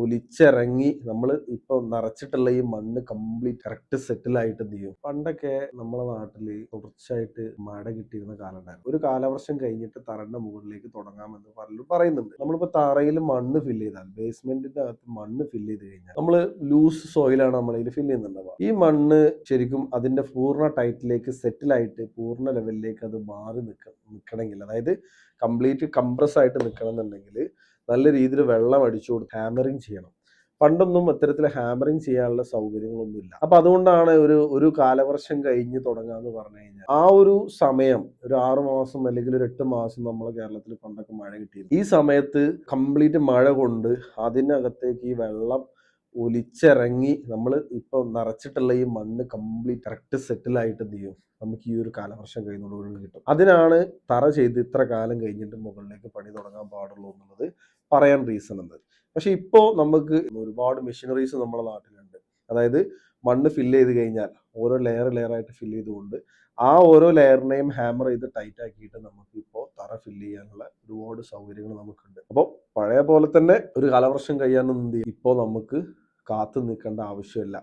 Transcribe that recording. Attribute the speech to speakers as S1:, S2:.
S1: ഒലിച്ചിറങ്ങി നമ്മൾ ഇപ്പൊ നിറച്ചിട്ടുള്ള ഈ മണ്ണ് കംപ്ലീറ്റ് കറക്റ്റ് സെറ്റിൽ ആയിട്ട് എന്ത് ചെയ്യും. പണ്ടൊക്കെ നമ്മളെ നാട്ടില് തുടർച്ചയായിട്ട് മഴ കിട്ടിയിരുന്ന കാലം ഉണ്ടായിരുന്നു. ഒരു കാലവർഷം കഴിഞ്ഞിട്ട് തറന്റെ മുകളിലേക്ക് തുടങ്ങാമെന്ന് പലരും പറയുന്നുണ്ട്. നമ്മളിപ്പോ തറയിൽ മണ്ണ് ഫില്ല് ചെയ്താൽ, ബേസ്മെന്റിന്റെ അകത്ത് മണ്ണ് ഫില്ല് ചെയ്ത് കഴിഞ്ഞാൽ നമ്മൾ ലൂസ് സോയിലാണ് നമ്മളതിൽ ഫില്ല് ചെയ്യുന്നുണ്ടാവുക. ഈ മണ്ണ് ശരിക്കും അതിന്റെ പൂർണ്ണ ടൈറ്റിലേക്ക് സെറ്റിൽ ആയിട്ട് പൂർണ്ണ ലെവലിലേക്ക് അത് മാറി നിൽക്കണമെങ്കിൽ, അതായത് കംപ്ലീറ്റ് കംപ്രസ് ആയിട്ട് നിൽക്കണം എന്നുണ്ടെങ്കിൽ നല്ല രീതിയിൽ വെള്ളം അടിച്ചു കൊടുത്ത് ഹാമറിങ് ചെയ്യണം. പണ്ടൊന്നും അത്തരത്തിൽ ഹാമറിങ് ചെയ്യാനുള്ള സൗകര്യങ്ങളൊന്നുമില്ല. അപ്പൊ അതുകൊണ്ടാണ് ഒരു കാലവർഷം കഴിഞ്ഞ് തുടങ്ങാന്ന് പറഞ്ഞു കഴിഞ്ഞാൽ ആ ഒരു സമയം ഒരു 6 മാസം അല്ലെങ്കിൽ ഒരു 8 മാസം നമ്മളെ കേരളത്തിൽ പണ്ടൊക്കെ മഴ കിട്ടിയിരുന്നു. ഈ സമയത്ത് കംപ്ലീറ്റ് മഴ കൊണ്ട് അതിനകത്തേക്ക് ഈ വെള്ളം ഒലിച്ചിറങ്ങി നമ്മൾ ഇപ്പൊ നിറച്ചിട്ടുള്ള ഈ മണ്ണ് കംപ്ലീറ്റ് കറക്റ്റ് സെറ്റിൽ ആയിട്ട് എന്ത് ചെയ്യും, നമുക്ക് ഈ ഒരു കാലവർഷം കഴിയുന്നതോടുകൂടി കിട്ടും. അതിനാണ് തറ ചെയ്ത് ഇത്ര കാലം കഴിഞ്ഞിട്ട് മുകളിലേക്ക് പണി തുടങ്ങാൻ പാടുള്ളൂ എന്നുള്ളത് പറയാൻ റീസൺ ഉണ്ട്. പക്ഷെ ഇപ്പോൾ നമുക്ക് ഒരുപാട് മെഷീനറീസ് നമ്മുടെ നാട്ടിലുണ്ട്. അതായത് മണ്ണ് ഫില്ല് ചെയ്ത് കഴിഞ്ഞാൽ ഓരോ ലെയർ ആയിട്ട് ഫില്ല് ചെയ്തുകൊണ്ട് ആ ഓരോ ലെയറിനെയും ഹാമർ ചെയ്ത് ടൈറ്റ് ആക്കിയിട്ട് നമുക്ക് ഇപ്പോൾ തറ ഫില്ല് ചെയ്യാനുള്ള ഒരുപാട് സൗകര്യങ്ങൾ നമുക്കുണ്ട്. അപ്പോൾ പഴയ പോലെ തന്നെ ഒരു കാലവർഷം കഴിയാനൊന്നും ഇപ്പോൾ നമുക്ക് കാത്തു നിൽക്കേണ്ട ആവശ്യമില്ല.